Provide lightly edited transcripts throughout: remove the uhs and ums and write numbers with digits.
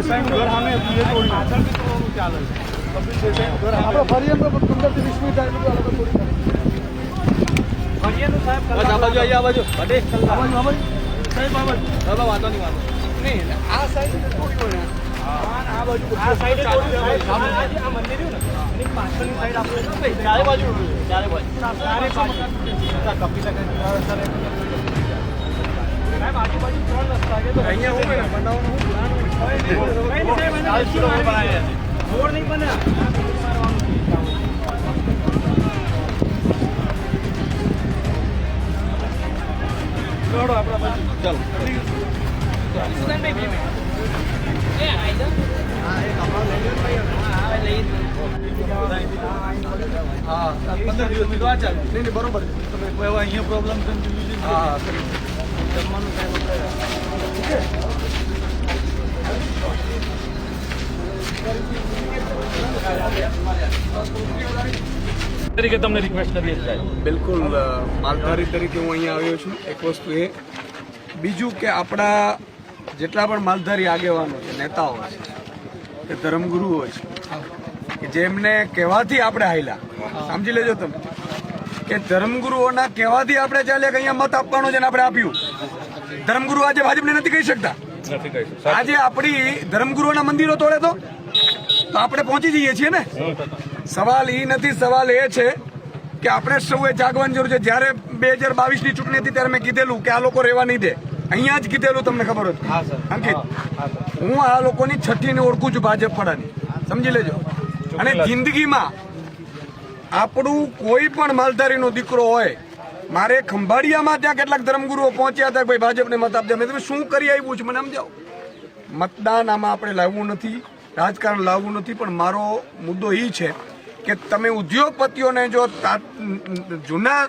દેસાઈનું ઘર સામે હતું, એ તોડી પાછળ બી તોડવાનું ચાલે છે. કપિલ દેસાઈનું ઘર આપણે ફરી એમ 15 થી 20 મિનિટ થાય બધું આ લોકો તોડી ફરીએનું સાહેબ બસ આ બાજુ અહીંયા આ બાજુ અડે આ બાજુ સાહેબ આ બાજુ હવે વાતો નહીં આ સાઈડ તોડી ને આ બાજુ આ સાઈડ તોડી આ મંદિર રહ્યું ને એની પાછળની સાઈડ આપણે ચારે બાજુ કપિલ સાહેબ આજુબાજુ 3 રસ્તા છે તો અહીંયા હું ને બનાવવાનું હું પ્લાન હોય રોડ નહીં બને ચાલો આપણા બાજુ ચાલો સુદાનભાઈ 2 મિનિટ એ આઈ જા હા એ કપડા લઈ લો ભાઈ લઈ હા 15 દિવસની તો આ ચાલ નહીં બરોબર તમે કોઈ અહીંયા પ્રોબ્લેમ છે હા જમવાનું તરીકે તમને રિક્વેસ્ટ કરીએ છીએ બિલકુલ માલધારી તરીકે હું અહીંયા આવ્યો છું. એક વસ્તુ એ બીજું કે આપણા જેટલા પણ માલધારી આગેવાનો છે, નેતાઓ છે, કે ધર્મગુરુઓ છે કે જેમને કહેવાથી આપણે હાલ્યા, સમજી લેજો તમે કે ધર્મગુરુઓના કહેવાથી આપણે ચાલ્યા કે અહીંયા મત આપવાનો છે ને આપણે આપ્યું. ધર્મગુરુ આજે ભાજપને નથી કહી શકતા. આજે આપણી ધર્મગુરુઓના મંદિરો તોડે તો આપણે પહોંચી જઈએ છીએ ને. સવાલ એ નથી, સવાલ એ છે કે આપણે સૌએ જાગવાની જરૂર છે. જયારે 2022 ની ચૂંટણી હતી ત્યારે મેં કીધેલું કે આ લોકો રહેવા નહીં દે. અહીંયા જ કીધેલું, તમને ખબર હતી અંકિત. હું આ લોકોની છઠ્ઠીને ઓળખું છું ભાજપ પડાની, સમજી લેજો. અને જિંદગીમાં આપણું કોઈ પણ માલધારીનો દીકરો હોય, મારે ખંભાળિયામાં ત્યાં કેટલાક ધર્મગુરુઓ પહોંચ્યા હતા ભાઈ ભાજપને મત આપજો. મેં તમે શું કરી આવ્યું છે મને સમજાવો. મતદાન આમાં આપણે લાવવું નથી, રાજકારણ લાવવું નથી, પણ મારો મુદ્દો એ છે કે તમે ઉદ્યોગપતિઓને જો જૂના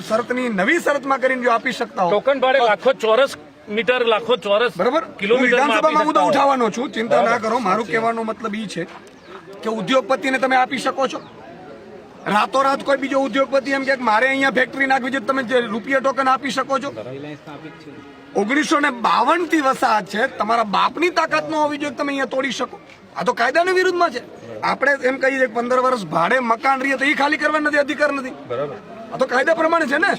શરતની નવી શરતમાં કરીને જો આપી શકતા હો, ટોકન ભાડે લાખો ચોરસ મીટર, લાખો ચોરસ બરાબર, વિધાનસભામાં મુદ્દો ઉઠાવવાનો છું, ચિંતા ના કરો. મારું કહેવાનો મતલબ એ છે કે ઉદ્યોગપતિને તમે આપી શકો છો. રાતોરાત કોઈ બીજો ઉદ્યોગપતિ એમ કે મારે અહીંયા ફેક્ટરી નાખવી છે, તમે રૂપિયા ટોકન આપી શકો છો. 1952 થી વસાહત છે, તમારા બાપની તાકાત ન હોવી જોઈએ તમે અહીંયા તોડી શકો. આ તો કાયદાની વિરુદ્ધમાં છે. આપણે એમ કહીએ 15 વર્ષ ભાડે મકાન રહીએ તો એ ખાલી કરવા નથી, અધિકાર નથી. આ તો કાયદા પ્રમાણે છે ને.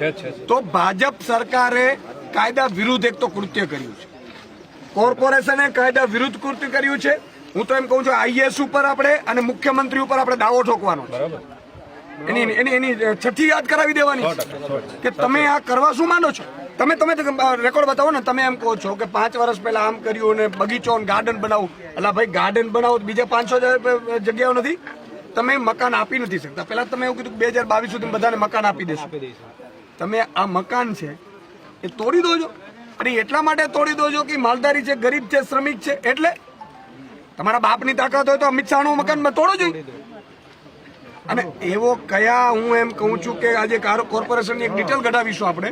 તો ભાજપ સરકારે કાયદા વિરુદ્ધ એક તો કૃત્ય કર્યું છે, કોર્પોરેશને કાયદા વિરુદ્ધ કૃત્ય કર્યું છે. હું તો એમ કહું છું આઈએએસ ઉપર આપણે અને મુખ્યમંત્રી ઉપર આપણે દાવો ઠોકવાનો છે. એની છઠ્ઠી યાદ કરાવી દેવાની કે તમે આ કરવા શું માનો છો. તમે રેકોર્ડ બતાવો ને. તમે એમ કહો છો કે 5 વર્ષ પહેલા આમ કર્યું ને બગીચો ગાર્ડન બનાવું. અલા ભાઈ, ગાર્ડન બનાવો બીજા 500 જગ્યાઓ નથી. તમે મકાન આપી નથી શકતા. પહેલા તમે એવું કીધું 2022 સુધી બધાને મકાન આપી દેશો. તમે આ મકાન છે એ તોડી દોજો. અને એટલા માટે તોડી દોજો કે માલધારી છે, ગરીબ છે, શ્રમિક છે. એટલે તમારા બાપની તાકાત હોય તો અમિત શાહનું મકાન તોડો જોઈએ. અને એવો કયા, હું એમ કહું છું કે આજે કોર્પોરેશનની એક ડિટેલ કઢાવીશું આપણે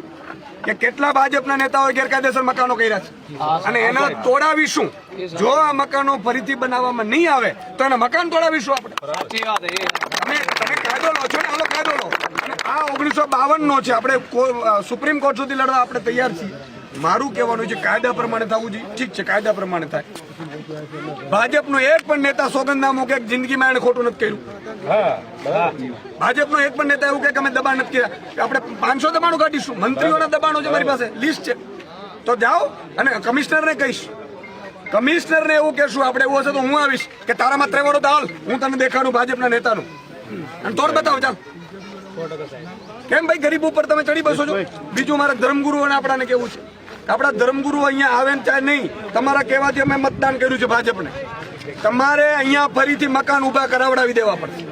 કે કેટલા ભાજપના નેતાઓએ ગેરકાયદેસર મકાનો કર્યા છે અને એના તોડાવીશું. જો આ મકાનો ફરીથી બનાવવામાં નહીં આવે તો એના મકાન તોડાવીશું આપણે. તમે કાયદો લો છો ને, આનો કાયદો લો. અને આ 1952 નો છે. આપણે સુપ્રીમ કોર્ટ સુધી લડવા આપણે તૈયાર છીએ. મારું કહેવાનું છે કાયદા પ્રમાણે થવું જોઈએ. ઠીક છે, કાયદા પ્રમાણે થાય. ભાજપનો એક પણ નેતા સોગંદનામું કે જિંદગીમાં એને ખોટું નથી કર્યું. ભાજપનો એક પણ નેતા એવું કે અમે દબાણ નથી કર્યા. આપણે 500 દબાણો કાઢીશું. મંત્રીઓના દબાણો છે મારી પાસે, લિસ્ટ છે. તો જાઓ અને કમિશનરને કહીશ, કમિશનરને એવું કહેશું આપણે, એવું હશે તો હું આવીશ કે તારામાં ત્રેવડો તો હાલ, હું તને દેખાડું ભાજપના નેતાનું અને તોડ બતાવો. ચાલ, કેમ ભાઈ ગરીબ ઉપર તમે ચડી બસો છો. બીજું મારા ધર્મગુરુઓને આપણાને કેવું છે, આપણા ધર્મગુરુ અહીંયા આવે ને ચાહે નહીં, તમારા કહેવાથી અમે મતદાન કર્યું છે ભાજપને. તમારે અહીંયા ફરીથી મકાન ઉભા કરાવડાવી દેવા પડશે.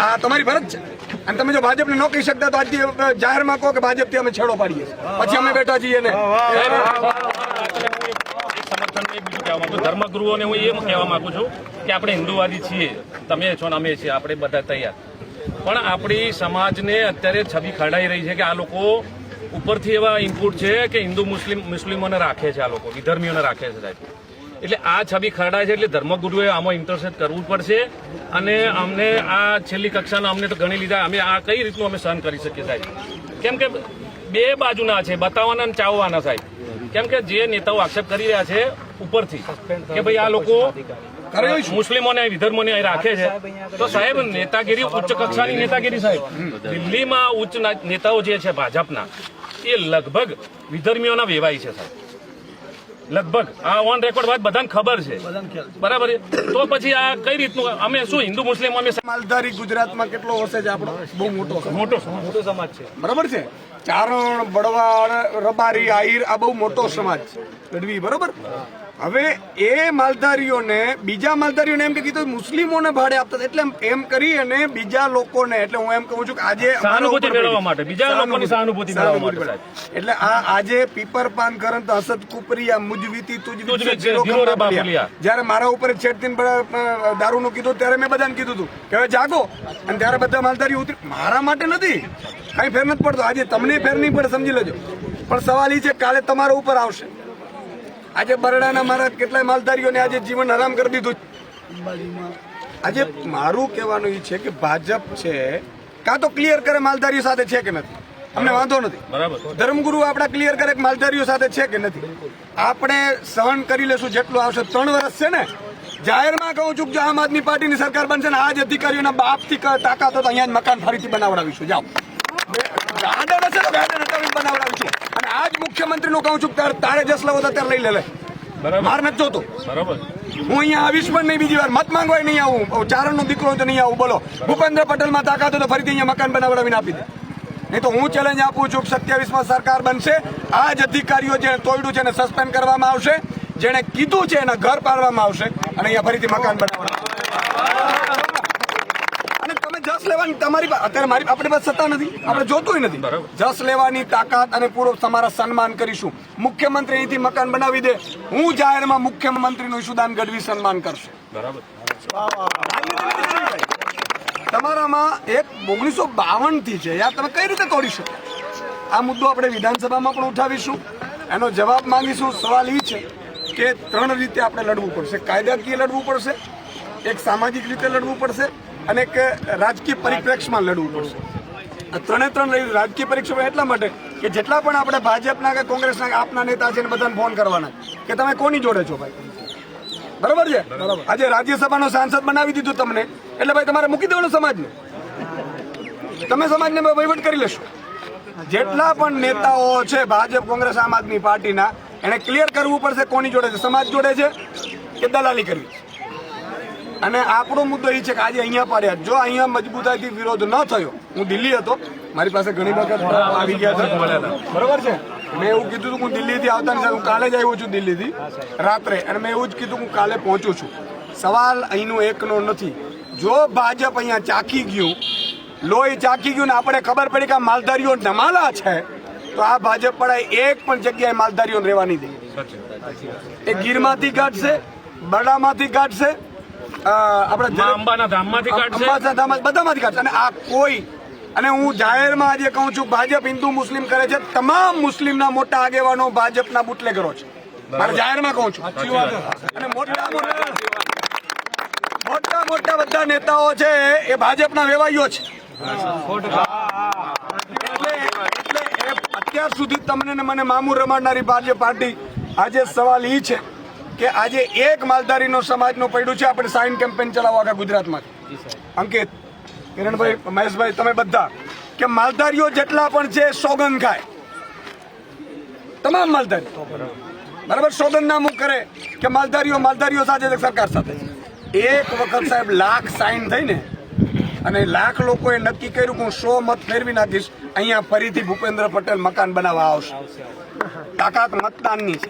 આ તમારી ફરજ છે. અને તમે જો ભાજપને ન કહી શકતા તો આજથી જાહેરમાં કહો કે ભાજપથી અમે છેડો પાડીએ, પછી અમે બેઠા છીએ ને. ધર્મગુરુઓને હું એમ કહેવા માંગુ છું કે આપણે હિન્દુવાદી છીએ, તમે છો ને અમે છીએ, આપણે બધા તૈયાર. પણ આપણી સમાજને અત્યારે છબી ખરડાઈ રહી છે કે આ લોકો ઉપરથી એવા ઇનપુટ છે કે હિન્દુ મુસ્લિમોને રાખે છે, આ લોકો વિધર્મીઓને રાખે છે સાહેબ. એટલે આ છબી ખરડાય છે. એટલે ધર્મગુરુએ આમાં ઇન્ટરસેપ્ટ કરવું પડશે. અને અમને આ છેલ્લી કક્ષાના અમને તો ગણી લીધા. અમે આ કઈ રીતનું અમે સહન કરી શકીએ સાહેબ. કેમ કે બે બાજુના છે, બતાવવાના અને ચાવવાના સાહેબ. કેમ કે જે નેતાઓ આક્ષેપ કરી રહ્યા છે ઉપરથી કે ભાઈ આ લોકો મુસ્લિમોને વિધર્મોને અહીં રાખે છે, તો સાહેબ નેતાગીરી ઉચ્ચ કક્ષાની નેતાગીરી સાહેબ, દિલ્હીમાં ઉચ્ચ નેતાઓ જે છે ભાજપના એ લગભગ વિધર્મીઓના વેવાઈ છે સાહેબ, લગભગ આ ઓન રેકોર્ડ વાત બધાને ખબર છે, બરાબર છે. તો પછી આ કઈ રીતનું અમે શું હિન્દુ મુસ્લિમ અમે માલધારી ગુજરાતમાં કેટલો હશે છે આપણો? બહુ મોટો મોટો સમાજ છે, બરાબર છે. ચારણ, બળવાડ, રબારી, આહિર આ બહુ મોટો સમાજ છે ગઢવી, બરોબર. હવે એ માલધારીઓને બીજા માલધારીઓને એમ કે કીધું મુસ્લિમોને ભાડે આપતા, એટલે એમ કરી અને બીજા લોકોને, એટલે હું એમ કહું છું કે આજે સહાનુભૂતિ મેળવવા માટે, બીજા લોકોની સહાનુભૂતિ મેળવવા માટે, એટલે આ આજે પીપર પાન કરંત હસત કુપરિયા મુજવીતી તુજવી જયારે મારા ઉપર છેડતીને દારૂનું કીધું ત્યારે મેં બધાને કીધું હતું કે હવે જાગો, અને ત્યારે બધા માલધારી ઉતરી. મારા માટે નથી, કઈ ફેર નથી પડતો. આજે તમને ફેર નહીં પડે, સમજી લેજો. પણ સવાલ એ છે કાલે તમારા ઉપર આવશે. આજે બરડાના મારા કેટલાય માલધારીઓને આજે જીવન હરામ કરી દીધું. આજે મારું કહેવાનું એ છે કે ભાજપ છે કાં તો ક્લિયર કરે માલધારીઓ સાથે છે કે નથી, અમને વાંધો નથી. ધર્મગુરુ આપણા ક્લિયર કરે માલધારીઓ સાથે છે કે નથી. આપણે સહન કરી લેશું જેટલું આવશે. 3 વર્ષ છે ને, જાહેરમાં કહું છું કે આમ આદમી પાર્ટીની સરકાર બનશે ને આ જ અધિકારીઓના બાપથી તાકાત તો અહીંયા જ મકાન ફરીથી બનાવડાવીશું. જાઓ, ગાર્ડન હશે તો ગાર્ડન બનાવડાવીશું. અને આજ મુખ્યમંત્રીનું કહું છું તારે જસ લેવો તો ત્યારે લઈ લે, માર નથી જોતો. હું અહીંયા આવીશ પણ નહીં બીજી વાર, મત માંગવા નહીં આવું. ચારણનો દીકરો હોય તો નહીં આવું. બોલો, ભૂપેન્દ્ર પટેલમાં તાકાત હોય તો ફરીથી અહીંયા મકાન બનાવડાવીને આપી દે. નહીં તો હું ચેલેન્જ આપું છું 27માં સરકાર બનશે, આ જ અધિકારીઓ જેને તોડ્યું છે એને સસ્પેન્ડ કરવામાં આવશે, જેને કીધું છે એના ઘર પાડવામાં આવશે અને અહીંયા ફરીથી મકાન બનાવવામાં. અને તમે જસ લેવાની તમારી અત્યારે મારી આપણી પાસે સત્તા નથી, આપણે જોતું નથી. જસ લેવાની તાકાત અને પૂરો તમારા સન્માન કરીશું. મુખ્યમંત્રી અહીંથી મકાન બનાવી દે, હું જાહેરમાં મુખ્યમંત્રીનું ઈશુદાન ગઢવી સન્માન કરશે. તમારામાં એક 1952 થી છે યાર, તમે કઈ રીતે તોડી શકો? આ મુદ્દો આપણે વિધાનસભામાં પણ ઉઠાવીશું, એનો જવાબ માંગીશું. સવાલ એ છે કે 3 રીતે આપણે લડવું પડશે. કાયદાકીય લડવું પડશે, એક સામાજિક રીતે લડવું પડશે અને એક રાજકીય પરિપ્રેક્ષમાં લડવું પડશે. આ 3 રાજકીય પરીક્ષામાં એટલા માટે કે જેટલા પણ આપણે ભાજપના કે કોંગ્રેસના કે આપના નેતા છે એને બધાને ફોન કરવાના કે તમે કોની જોડે છો ભાઈ, બરોબર છે. આજે રાજ્યસભાનો સાંસદ બનાવી દીધું તમને, એટલે ભાઈ તમારે મૂકી દેવાનું સમાજને, તમે સમાજને વહીવટ કરી લેશો. જેટલા પણ નેતાઓ છે ભાજપ, કોંગ્રેસ, આમ આદમી પાર્ટીના, એને ક્લિયર કરવું પડશે કોની જોડે છે, સમાજ જોડે છે કે દલાલી કરવી. અને આપણો મુદ્દો એ છે કે આજે અહીંયા પાડ્યા, જો અહીંયા મજબૂતાઈથી વિરોધ ન થયો, હું દિલ્હી હતો, મારી પાસે ઘણી વખત આવી ગયા હતા, બરોબર છે. મેં એવું કીધું હતું હું દિલ્હીથી આવતા નથી, હું કાલે જ આવ્યો છું દિલ્હીથી રાત્રે, અને મેં એવું જ કીધું હું કાલે પહોંચું છું. સવાલ અહીંનો એકનો નથી. જો ભાજપ અહીંયા ચાખી ગયું, લોહી ચાખી ગયું ને આપણે ખબર પડી કે આ માલધારીઓ નમાલા છે, તો આ ભાજપ પડાય એક પણ જગ્યાએ માલધારીઓને રહેવા નહીં દે. એ ગીરમાંથી કાઢશે, બરડામાંથી કાઢશે, આપણા અંબાના ધામમાંથી કાઢશે, બધામાંથી કાઢશે. અને આ કોઈ, અને હું જાહેરમાં આજે કહું છું ભાજપ હિન્દુ મુસ્લિમ કરે છે, તમામ મુસ્લિમના મોટા આગેવાનો ભાજપના બુટલેગરો છે, મારે જાહેરમાં કહું છું. અને મોટા મોટા બધા નેતાઓ છે એ ભાજપના વેવાઈઓ છે. એટલે અત્યાર સુધી તમને ને મને મામૂલ રમાડનારી ભાજપ પાર્ટી, આજે સવાલ એ છે કે આજે એક માલધારીનો સમાજનું પડ્યું છે. આપણે સાઇન કેમ્પેન ચલાવવા આખા ગુજરાતમાં. અંકિત, કિરણભાઈ, મહેશભાઈ, તમે બધા કે માલધારીઓ જેટલા પણ છે સોગંદ ખાય, તમામ માલધારી બરાબર સોગંદનામું કરે કે માલધારીઓ સાથે સરકાર સાથે. એક વખત સાહેબ 1,00,000 સાઇન થઈને અને 1,00,000 લોકોએ નક્કી કર્યું કે હું 100 મત ફેરવી નાખીશ, અહીંયા ફરીથી ભૂપેન્દ્ર પટેલ મકાન બનાવવા આવશે. તાકાત મતદાનની છે.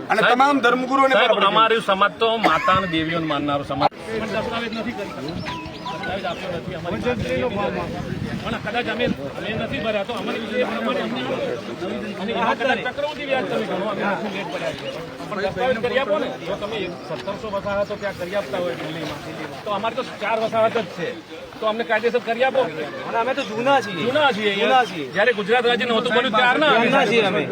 અને તમામ ધર્મગુરુઓને અમારું સમાજ તો માતા અને દેવીઓને માનનારો સમાજ, પણ દસ્તાવેજ નથી કરી, દસ્તાવેજ આપ્યો નથી અમારી પણ કદાચ અમે નથી ભર્યા તો અમારી ચક્રવૃદ્ધિ વ્યાજ તમે ગણો, અમે લેટ ભર્યા છે, પણ દસ્તાવેજ કરી આપો ને. જો તમે 1700 વસાહતો ત્યાં કરી આપતા હોય દિલ્હીમાં, તો અમારે તો 4 વસાહત જ છે, તો અમને કાયદેસર કરી આપો. અને અમે તો જૂના છીએ જયારે ગુજરાત રાજ્ય નહોતું બન્યું ત્યારના છીએ અમે.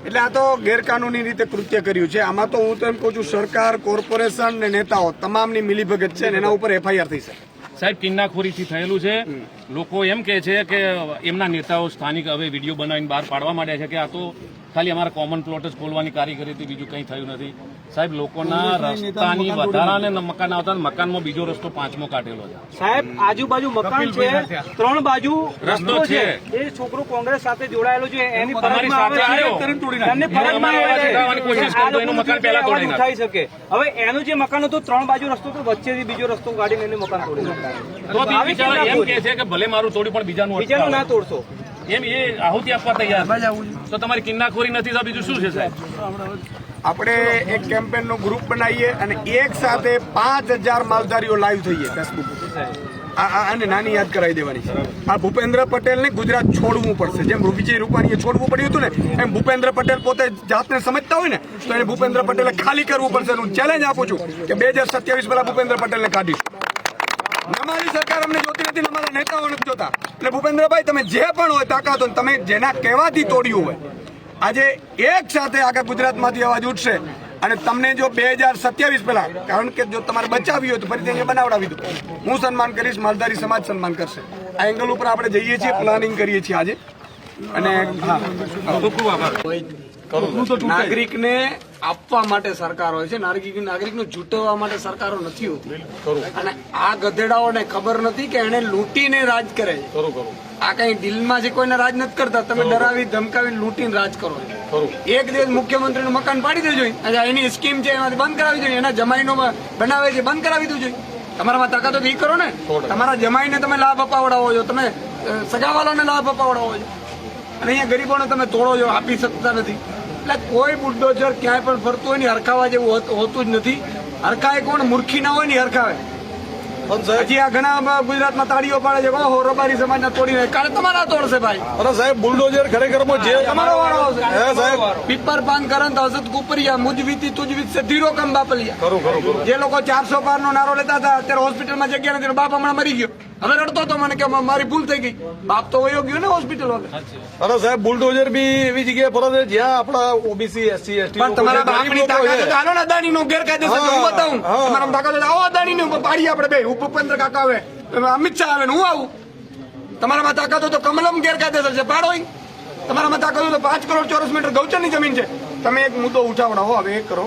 એટલે આ તો ગેરકાનૂની રીતે કૃત્ય કર્યું છે. આમાં તો હું તો એમ કહું છું સરકાર, કોર્પોરેશન ને નેતાઓ તમામની મિલીભગત છે, એના ઉપર FIR થઈ શકે. સાહેબ, કિન્નાખોરીથી થયેલું છે. લોકો એમ કે છે કે એમના નેતાઓ સ્થાનિક હવે વિડીયો બનાવીને બહાર પાડવા માંડ્યા છે કે આ તો ખાલી અમારા કોમન પ્લોટ જ ખોલવાની કારીગરી હતી, બીજું કંઈ થયું નથી. સાહેબ લોકોના રસ્તાની વધારાને મકાન આવતા મકાનમાં બીજો રસ્તો પાંચમો કાઢેલો છે સાહેબ આજુબાજુ મકાન છે, 3 બાજુ રસ્તો છે. એ છોકરો કોંગ્રેસ સાથે જોડાયેલો છે, એની તમારી ફરજમાં સાથે આવે આવ્યો. છે. એમની ફરજમાં આવે છે. ચડાવવાની કોશિશ આ કરતો, એનું લોકોનું મકાન જે પહેલા અવાજ તોડી ઉઠાઈ શકે. હવે એનું જે મકાન હતું 3 બાજુ રસ્તો તો વચ્ચેથી બીજો રસ્તો કાઢીને એનું મકાન તોડી નાખ્યું. તો બી આવી બિચારા કેમ એમ ના કહે છે કે ભલે મારું તોડ્યું પણ બીજાનું બીજાનું ના અટકાવો. તોડશો. એમ એ આહુતિ આપવા તૈયાર તો તમારી કિન્નાખોરી નથી તો બીજું શું છે સાહેબ? આપણે એક કેમ્પેનનો ગ્રુપ બનાવીએ અને એક સાથે 5000 માલધારીઓ લાઈવ થઈએ ફેસબુક આને નાની યાદ કરાવી દેવાની છે. આ ભૂપેન્દ્ર પટેલને ગુજરાત છોડવું પડશે. જેમ વિજય રૂપાણીએ છોડવું પડ્યું હતું ને એમ ભૂપેન્દ્ર પટેલ પોતે જાતને સમજતા હોય ને તો એને ભૂપેન્દ્ર પટેલે ખાલી કરવું પડશે. હું ચેલેન્જ આપું છું કે 2027 પહેલા ભૂપેન્દ્ર પટેલને કાઢીશું. અમારી સરકાર અમને જોતી નથી, અમારા નેતાઓ નથી જોતા. એટલે ભૂપેન્દ્રભાઈ તમે જે પણ હોય તાકાત હોય, તમે જેના કહેવાથી તોડ્યું હોય, આજે એક સાથે આખા ગુજરાતમાંથી અવાજ ઉઠશે અને તમને જો 2027 પહેલા, કારણ કે જો તમારે બચાવી હોય તો ફરીથી અહીંયા બનાવડાવી દો. હું સન્માન કરીશ, માલધારી સમાજ સન્માન કરશે. આ એંગલ ઉપર આપણે જઈએ છીએ, પ્લાનિંગ કરીએ છીએ આજે. અને ખૂબ ખૂબ આભાર. નાગરિકને આપવા માટે સરકાર હોય છે, નાગરિકને જૂટવવા માટે સરકારો નથી હોતી. અને આ ગધેડાઓને ખબર નથી કે એને લૂંટીને રાજ કરે છે. આ કઈ દિલમાંથી કોઈને રાજ નથી કરતા. તમે ડરાવી ધમકાવી લૂંટીને રાજ કરો છો. એક દિવસ મુખ્યમંત્રીનું મકાન પાડી દેજો, એની સ્કીમ છે એમાંથી બંધ કરાવી જોઈએ. એના જમાઈનો બનાવે છે બંધ કરાવી દેવું જોઈએ. તમારામાં તાકાત તો એ કરો ને. તમારા જમાઈને તમે લાભ અપાવડાવો છો, તમે સગાવાલાને લાભ અપાવડાવો છો, અને અહીંયા ગરીબોને તમે તોડો છો, આપી શકતા નથી. એટલે કોઈ બુલડોઝર ક્યાંય પણ ફરતું હોય ને હરખાવા જેવું હોતું જ નથી. હરખાય કોણ મૂર્ખી ના હોય ને હરખાવે. હજી આ ઘણા ગુજરાતમાં તાળીઓ પાડે છે, ઓહો રબારી સમાજના તોડીને, કાલે તમારા તોડશે ભાઈ. અરે સાહેબ બુલડોઝર ખરેખરમાં જે તમારો વાળો આવશે. હે સાહેબ પીપર પાન કરંત હસત કુપરિયા મુજ વીતી તુજ વીત સે ધીરો કમ બાપલિયા. ખરું જે લોકો 400 પાર નો નારો લેતા હતા અત્યારે હોસ્પિટલમાં જગ્યા નથી. બાપ હમણાં મરી ગયો, હવે રડતો હતો મને કે મારી ભૂલ થઈ ગઈ. બાપ તો વયો ગયો ને હોસ્પિટલ વાળો. અરે સાહેબ બુલડોઝર બી એવી જગ્યાએ ફરે છે જ્યાં આપણા ઓબીસી એસસી એસટી પણ તમારા બાપની તાકાત તો હાલો ને અદાણી નો ગેરકાયદેસર હું બતાવું. તમારા તાકાત તો આવો અદાણી નું પાડીએ આપણે બે. ભૂપેન્દ્ર કાકા આવે, અમિત શાહ આવે ને હું આવું. તમારામાં તાકાત હોય તો કમલમ ગેરકાયદેસર છે, પાડો. તમારામાં તાકાત હોય તો 5 કરોડ ચોરસ મીટર ગૌચરની જમીન છે. તમે એક મુદ્દો ઉઠાવડાવો. હવે એક કરો,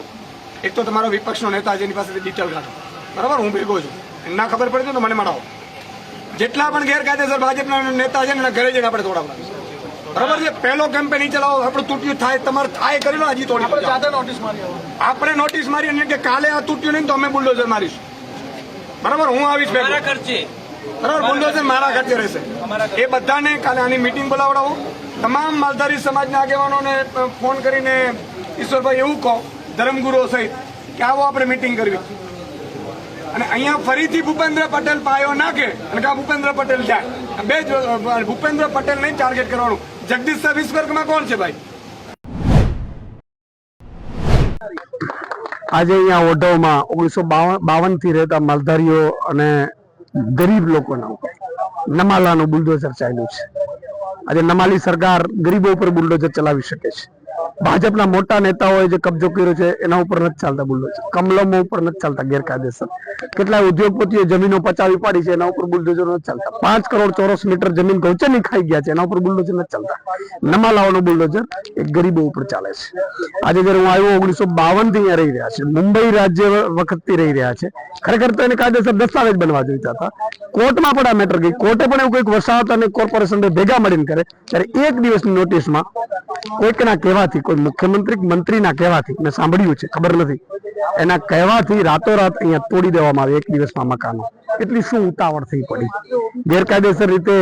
એક તો તમારો વિપક્ષનો નેતા જેની પાસેથી ડિટેલ કાઢો, બરાબર? હું ભેગો છું, ના ખબર પડે તો મને મળાવો. જેટલા પણ ગેરકાયદેસર ભાજપના નેતા છે ને એના ઘરે જઈને આપણે તોડાવડાવીશું, બરાબર છે? પહેલો કેમ્પેન ચલાવો, આપણું તૂટ્યું થાય, તમારે થાય કરી લો. હજી તોડી આપણે નોટિસ મારી અને કે કાલે આ તૂટ્યું નહીં તો અમે બુલડોઝર મારીશું, બરાબર? હું આવીશ બરાબર. બુલડોઝર મારા ખર્ચે રહેશે. એ બધાને કાલે આની મીટિંગ બોલાવડાવો. તમામ માલધારી સમાજના આગેવાનોને ફોન કરીને ઈશ્વરભાઈ એવું કહો, ધર્મગુરુઓ સહિત, કે આવો આપણે મીટિંગ કરવી. અને અહીંયા ફરીથી ભૂપેન્દ્ર પટેલ પાયો નાખે અને કા ભૂપેન્દ્ર પટેલ જાય. બે જ ભૂપેન્દ્ર પટેલ નહીં ટાર્ગેટ કરવાનું. જગદીશ સર વિશ્વર્ગમાં કોણ છે ભાઈ? આજે અહીંયા ઓઢવમાં 1952 થી રહેતા માલધારીઓ અને ગરીબ લોકોના નમાલાનું બુલડોઝર ચાલ્યું છે. આજે નમાલી સરકાર ગરીબો ઉપર બુલડોઝર ચલાવી શકે છે. ભાજપના મોટા નેતાઓએ જે કબજો કર્યો છે એના ઉપર નથી ચાલતા બુલડોઝર. કમલમો ઉપર નથી ચાલતા ગેરકાયદેસર. કેટલાય ઉદ્યોગપતિઓ જમીનો પચાવી પાડી છે, એના ઉપર બુલડોઝર નથી ચાલતા. 5 કરોડ ચોરસ મીટર જમીન ગૌચરની ખાઈ ગયા છે, એના ઉપર બુલડોઝર નથી ચાલતા. નમાલાઓનો બુલડોઝર એ ગરીબો ઉપર ચાલે છે. આજે જયારે હું આવ્યો 1952 થી અહીંયા રહી રહ્યા છે, મુંબઈ રાજ્ય વખતથી રહી રહ્યા છે. ખરેખર તો એને કાયદેસર દસ્તાવેજ બનવા જોઈતા હતા. કોર્ટમાં પણ આ મેટર ગઈ. કોર્ટે પણ એવું કોઈક વસાહત અને કોર્પોરેશન ભેગા મળીને કરે ત્યારે એક દિવસની નોટિસમાં કોઈકના કહેવાથી, કોઈ મુખ્યમંત્રી મંત્રીના કહેવાથી, મેં સાંભળ્યું છે, ખબર નથી, એના કહેવાથી રાતોરાત અહીંયા તોડી દેવામાં આવે એક દિવસમાં મકાનો. એટલી શું ઉતાવળ થઈ પડી? ગેરકાયદેસર રીતે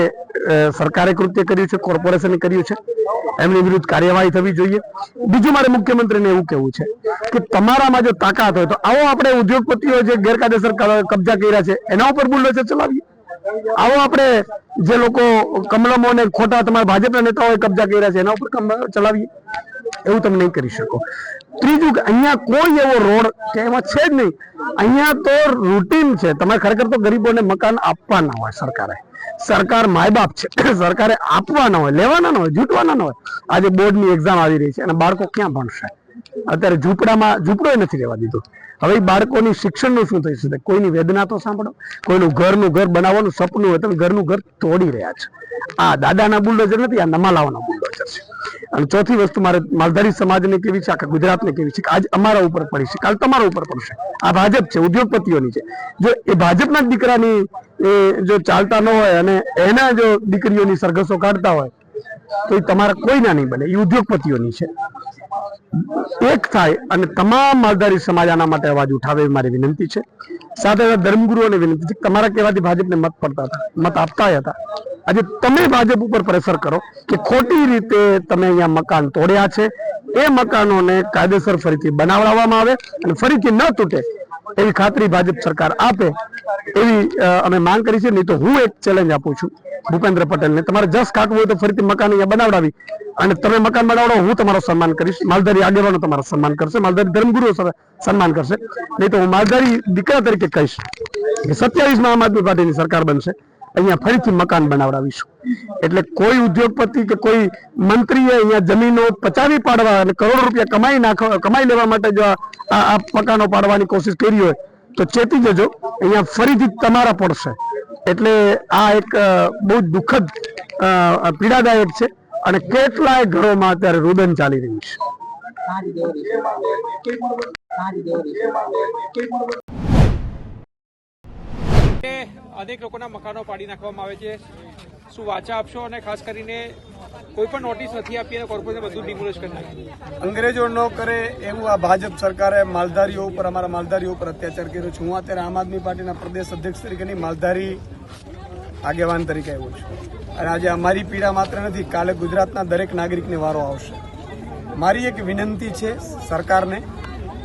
સરકારે કૃત્ય કર્યું છે, કોર્પોરેશને કર્યું છે, એમની વિરુદ્ધ કાર્યવાહી થવી જોઈએ. બીજું મારે મુખ્યમંત્રીને એવું કહેવું છે કે તમારામાં જો તાકાત હોય તો આવો આપણે ઉદ્યોગપતિઓ જે ગેરકાયદેસર કબજા કર્યા છે એના ઉપર બુલડોઝર ચલાવીએ. આવો આપણે જે લોકો કમલમો ને ખોટા તમારા ભાજપના નેતાઓએ કબજા કર્યા છે એના ઉપર ચલાવીએ. એવું તમે નહીં કરી શકો. ત્રીજું કે અહીંયા કોઈ એવો રોડ કે એમાં છે જ નહીં. અહીંયા તો રૂટીન છે. તમારે ખરેખર તો ગરીબોને મકાન આપવાના હોય સરકારે. સરકાર માય બાપ છે, સરકારે આપવાના હોય, લેવાના ન હોય, જૂટવાના ન હોય. આજે બોર્ડની એક્ઝામ આવી રહી છે અને બાળકો ક્યાં ભણશે? અત્યારે ઝૂંપડો નથી રહેવા દીધો. હવે બાળકોની શિક્ષણનું શું થઈ શકે? કોઈની વેદના તો સાંભળો. કોઈનું ઘરનું ઘર બનાવવાનું સપનું હોય, તમે ઘરનું ઘર તોડી રહ્યા છો. આ દાદાના બુલડોઝર નથી, આ નમાલાઓના બુલડોઝર છે. અને ચોથી વસ્તુ મારે માલધારી સમાજને કેવી છે, આખા ગુજરાતને કેવી છે કે આજ અમારા ઉપર પડી છે, કાલ તમારા ઉપર પડશે. આ ભાજપ છે, ઉદ્યોગપતિઓની છે. જો એ ભાજપના જ દીકરાની જો ચાલતા ન હોય અને એના જો દીકરીઓની સરઘસો કાઢતા હોય તો એ તમારા કોઈના નહીં બને, એ ઉદ્યોગપતિઓની છે. એક થાય અને તમામ માલધારી સમાજ આના માટે અવાજ ઉઠાવે એ મારી વિનંતી છે. સાથે સાથે ધર્મગુરુઓને વિનંતી છે, તમારા કહેવાથી ભાજપને મત પડતા હતા, મત આપતા હતા. આજે તમે ભાજપ ઉપર પ્રેશર કરો કે ખોટી રીતે તમે અહીંયા મકાન તોડ્યા છે, એ મકાનોને કાયદેસર ફરીથી બનાવવામાં આવે અને ફરીથી ન તૂટે એવી ખાતરી ભાજપ સરકાર આપે એવી અમે માંગ કરી છે. નહીં તો હું એક ચેલેન્જ આપું છું ભૂપેન્દ્ર પટેલને, તમારે જસ કાઢવું હોય તો ફરીથી મકાન અહીંયા બનાવડાવી અને તમે મકાન બનાવડો, હું તમારો સન્માન કરીશ. માલધારી આગેવાનો તમારો સન્માન કરશે, માલધારી ધર્મગુરુઓ સન્માન કરશે. નહીં તો હું માલધારી દીકરા તરીકે કહીશ કે 27માં આમ આદમી પાર્ટીની સરકાર બનશે, અહીંયા ફરીથી મકાન બનાવડાવીશું. એટલે કોઈ ઉદ્યોગપતિ કે કોઈ મંત્રીએ અહીંયા જમીનો પચાવી પાડવા અને કરોડો રૂપિયા કમાઈ લેવા માટે જો આ મકાનો પાડવાની કોશિશ કરી હોય તો ચેતી જજો, અહીંયા ફરીથી તમારા પડશે. એટલે આ એક બહુ દુઃખદ પીડાદાયક છે અને કેટલાય ઘરોમાં અત્યારે રુદન ચાલી રહ્યું છે. અનેક લોકોના મકાનો પાડી નાખવામાં આવે છે, શું વાચા આપશો? અને ખાસ કરીને કોઈ પણ નોટિસ નથી આપી અને કોર્પોરેશન બધું ડિમોલિશ કરી નાખ્યું. અંગ્રેજો ન કરે એવું આ ભાજપ સરકારે માલધારીઓ ઉપર, અમારા માલધારીઓ ઉપર અત્યાચાર કર્યો છે. હું અત્યારે આમ આદમી પાર્ટીના પ્રદેશ અધ્યક્ષ તરીકેની માલધારી આગેવાન તરીકે આવ્યો છું અને આજે અમારી પીડા માત્ર નથી, કાલે ગુજરાતના દરેક નાગરિકને વારો આવશે. મારી એક વિનંતી છે સરકારને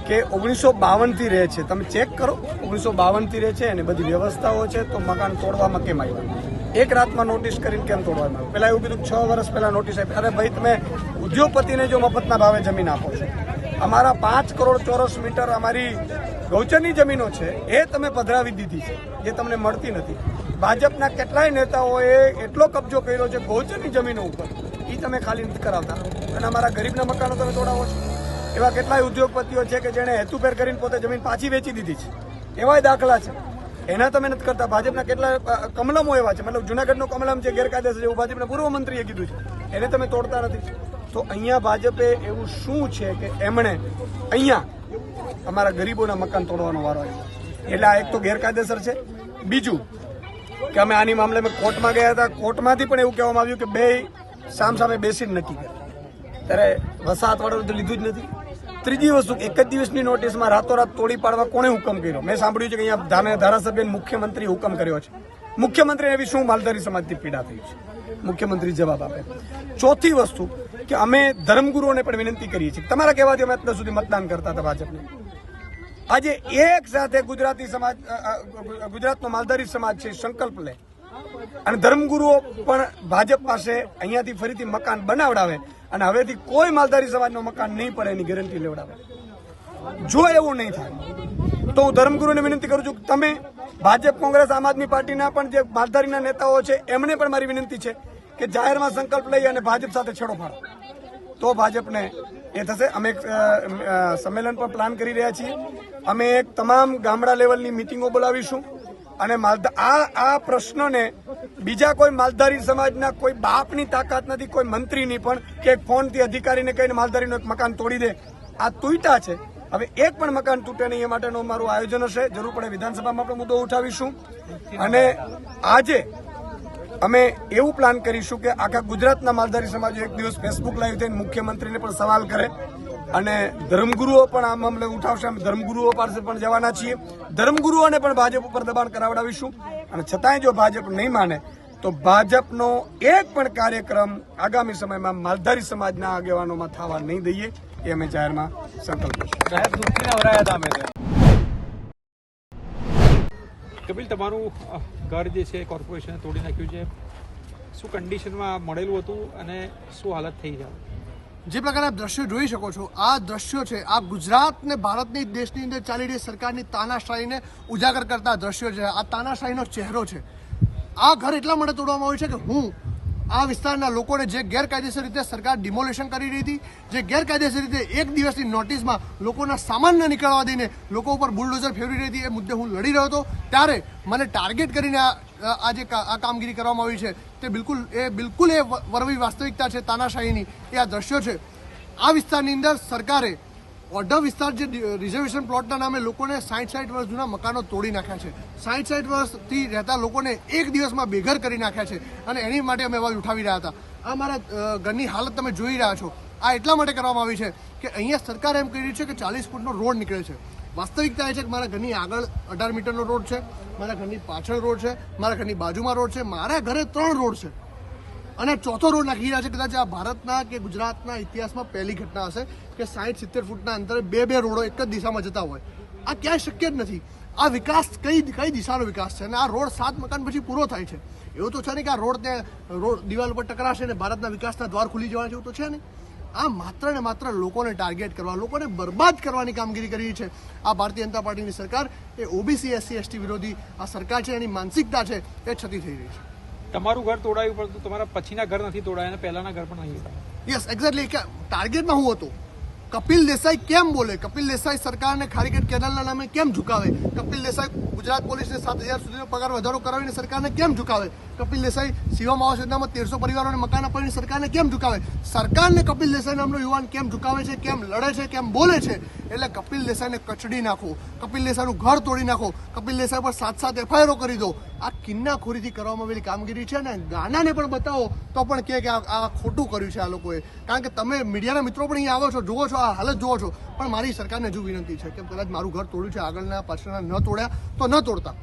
કે 1952 થી રહે છે, તમે ચેક કરો 1952 થી રહે છે અને બધી વ્યવસ્થાઓ છે, તો મકાન તોડવામાં કેમ આવ્યા? એક રાતમાં નોટિસ કરીને કેમ તોડવામાં આવ્યું? પેલા એવું કીધું 6 વર્ષ પહેલા નોટિસ આપી. અરે ભાઈ, તમે ઉદ્યોગપતિને જો મફતના ભાવે જમીન આપો છો, અમારા 5 કરોડ ચોરસ મીટર અમારી ગૌચરની જમીનો છે એ તમે પધરાવી દીધી છે, જે તમને મળતી નથી. ભાજપના કેટલાય નેતાઓએ એટલો કબજો કર્યો છે ગૌચરની જમીનો ઉપર, એ તમે ખાલી નથી કરાવતા અને અમારા ગરીબના મકાનો તમે તોડાવો છો. એવા કેટલાય ઉદ્યોગપતિઓ છે કે જેણે હેતુફેર કરીને પોતે જમીન પાછી વેચી દીધી છે, એવાય દાખલા છે. એના તમે નથી કરતા. ભાજપના કેટલા કમલમો એવા છે, મતલબ જુનાગઢનો કમલમ છે ગેરકાયદેસર છે એવું ભાજપના પૂર્વ મંત્રીએ કીધું છે, એને તમે તોડતા નથી. તો અહીંયા ભાજપે એવું શું છે કે એમણે અહીંયા અમારા ગરીબોના મકાન તોડવાનો વારો આવ્યો? એટલે આ એક તો ગેરકાયદેસર છે. બીજું કે અમે આની મામલે કોર્ટમાં ગયા હતા, કોર્ટમાંથી પણ એવું કહેવામાં આવ્યું કે બે સામસામે બેસીને નક્કી કરે, ત્યારે વસાહત વાળું તો લીધું જ નથી. ત્રીજી વસ્તુ, એક જ દિવસની નોટિસમાં રાતોરાત તોડી પાડવા કોણે હુકમ કર્યો? મેં સાંભળ્યું છે કે અહીંયા ધારાસભ્ય મુખ્યમંત્રી હુકમ કર્યો છે. મુખ્યમંત્રીને એવી શું માલધારી સમાજથી પીડા થઈ છે? મુખ્યમંત્રી જવાબ આપે. ચોથી વસ્તુ કે અમે ધર્મગુરુઓને પણ વિનંતી કરીએ છીએ, તમારા કહેવાથી અમે અત્યાર સુધી મતદાન કરતા હતા ભાજપને. આજે એક સાથે ગુજરાતી સમાજ, ગુજરાતનો માલધારી સમાજ છે, સંકલ્પ લે અને ધર્મગુરુઓ પણ ભાજપ પાસે અહીંયાથી ફરીથી મકાન બનાવડાવે અને હવેથી કોઈ માલધારી સમાજનો મકાન નહીં પડે એની ગેરંટી લેવડાવે. જો એવું નહીં થાય તો હું ધર્મગુરુને વિનંતી કરું છું કે તમે ભાજપ, કોંગ્રેસ, આમ આદમી પાર્ટીના પણ જે માલધારીના નેતાઓ છે એમને પણ મારી વિનંતી છે કે જાહેરમાં સંકલ્પ લઈ અને ભાજપ સાથે છેડો ફાડો, તો ભાજપને એ થશે. અમે એક સંમેલન પણ પ્લાન કરી રહ્યા છીએ. અમે એક તમામ ગામડા લેવલની મિટિંગો બોલાવીશું અને આ પ્રશ્નને બીજા કોઈ માલધારી સમાજના કોઈ બાપની તાકાત નથી, કોઈ મંત્રીની પણ કે એક ફોનથી અધિકારીને કહીને માલધારીનું એક મકાન તોડી દે. આ તૂટ્યા છે, હવે એક પણ મકાન તૂટે નહીં એ માટેનું અમારું આયોજન હશે. જરૂર પડે વિધાનસભામાં આપણે મુદ્દો ઉઠાવીશું અને આજે અમે એવું પ્લાન કરીશું કે આખા ગુજરાતના માલધારી સમાજો એક દિવસ ફેસબુક લાઈવ થઈને મુખ્યમંત્રીને પણ સવાલ કરે અને ધર્મગુરુઓ પણ આ મામલે ઉઠાવશે. અમે ધર્મગુરુઓ પાસે પણ જવાના છીએ, ધર્મગુરુઓને પણ ભાજપ ઉપર દબાણ કરાવડાવીશું અને છતાંય જો ભાજપ નહીં માને તો ભાજપનો એક પણ કાર્યક્રમ આગામી સમયમાં માલધારી સમાજના આગેવાનોમાં થવા નહીં દઈએ, એ અમે જાહેરમાં સંકલ્પ કરીશું. કપિલ, તમારું ઘર જે છે કોર્પોરેશને તોડી નાખ્યું છે, શું કન્ડિશનમાં મળેલું હતું અને શું હાલત થઈ છે? જે પ્રકારના દ્રશ્યો જોઈ શકો છો, આ દ્રશ્યો છે આ ગુજરાત ને ભારતની દેશની અંદર ચાલી રહી સરકારની તાનાશાહીને ઉજાગર કરતા દ્રશ્યો છે. આ તાનાશાહીનો ચહેરો છે. આ ઘર એટલા માટે તોડવામાં આવ્યું છે કે હું આ વિસ્તારના લોકોને, જે ગેરકાયદેસર રીતે સરકાર ડિમોલેશન કરી રહી હતી, જે ગેરકાયદેસર રીતે એક દિવસની નોટિસમાં લોકોના સામાન ન નીકળવા દઈને લોકો ઉપર બુલડોઝર ફેરવી રહી હતી, એ મુદ્દે હું લડી રહ્યો હતો. ત્યારે મને ટાર્ગેટ કરીને આ આ કામગીરી કરવામાં આવી છે તે બિલકુલ એ વરવી વાસ્તવિકતા છે તાનાશાહીની. એ આ દ્રશ્યો છે. આ વિસ્તારની અંદર સરકારે ઓઢવ વિસ્તાર જે રિઝર્વેશન પ્લોટના નામે લોકોને 60 વર્ષ જૂના મકાનો તોડી નાખ્યા છે. 60 વર્ષથી રહેતા લોકોને એક દિવસમાં બેઘર કરી નાખ્યા છે અને એની માટે અમે અવાજ ઉઠાવી રહ્યા હતા. આ મારા ઘરની હાલત તમે જોઈ રહ્યા છો. આ એટલા માટે કરવામાં આવી છે કે અહીંયા સરકાર એમ કહી રહી છે કે 40 ફૂટનો રોડ નીકળે છે. વાસ્તવિકતા એ છે કે મારા ઘરની આગળ 18 મીટરનો રોડ છે, મારા ઘરની પાછળ રોડ છે, મારા ઘરની બાજુમાં રોડ છે, મારા ઘરે 3 રોડ છે અને ચોથો રોડ નાખી રહ્યા છે. કદાચ આ ભારતના કે ગુજરાતના ઇતિહાસમાં પહેલી ઘટના હશે કે 60-70 ફૂટના અંતરે બે રોડો એક જ દિશામાં જતા હોય. આ ક્યાંય શક્ય જ નથી. આ વિકાસ કઈ દિશાનો વિકાસ છે? અને આ રોડ 7 મકાન પછી પૂરો થાય છે. એવું તો છે નહીં કે આ રોડ ત્યાં દિવાલ ઉપર ટકરાશે ને ભારતના વિકાસના દ્વાર ખુલી જવાના છે, એવું તો છે નહીં. આ માત્ર ને માત્ર લોકોને ટાર્ગેટ કરવા, લોકોને બરબાદ કરવાની કામગીરી કરી રહી છે આ ભારતીય જનતા પાર્ટીની સરકાર. એ ઓબીસી SC ST વિરોધી આ સરકાર છે, એની માનસિકતા છે એ છતી થઈ રહી છે. તમારું ઘર તોડાયું પરંતુ તમારા પછીના ઘર નથી તોડાયા અને પહેલાના ઘર પણ નહીં તોડાયા. Yes, exactly. ટાર્ગેટમાં હું હતો. કપિલ દેસાઈ કેમ બોલે? કપિલ દેસાઈ સરકારને ખારીગેટ કેનાલના નામે કેમ ઝુકાવે? કપિલ દેસાઈ ગુજરાત પોલીસને 7,000 સુધીનો પગાર વધારો કરાવીને સરકારને કેમ ઝુકાવે? કપિલ દેસાઈ શિવમ આવાસ યોજનામાં 1300 પરિવારોને મકાન આપીને સરકારને કેમ ઝુકાવે? સરકારને કપિલ દેસાઈ નામનો યુવાન કેમ ઝુકાવે છે, કેમ લડે છે, કેમ બોલે છે? એટલે કપિલ દેસાઈને કચડી નાખો, કપિલ દેસાઈનું ઘર તોડી નાખો, કપિલ દેસાઈ પર 7 FIR કરી દો. આ કિન્નાખોરીથી કરવામાં આવેલી કામગીરી છે ને ગાનાને પણ બતાવો તો પણ કે આ ખોટું કર્યું છે આ લોકોએ. કારણ કે તમે મીડિયાના મિત્રો પણ અહીંયા આવો છો, જુઓ છો, આ હાલત જુઓ છો. પણ મારી સરકારને હજુ વિનંતી છે કે કદાચ મારું ઘર તોડ્યું છે, આગળના પાછળના ન તોડ્યા તો ન તોડતા.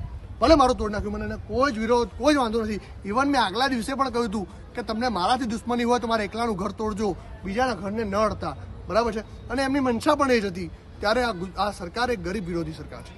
ભલે મારું તોડી નાખ્યું, મને કોઈ જ વિરોધ, કોઈ જ વાંધો નથી. ઇવન મેં આગલા દિવસે પણ કહ્યું હતું કે તમને મારાથી દુશ્મની હોય તો મારે એકલાનું ઘર તોડજો, બીજાના ઘરને ન અડતા. બરાબર છે. અને એમની મંશા પણ એ જ હતી. ત્યારે આ સરકાર એક ગરીબ વિરોધી સરકાર છે.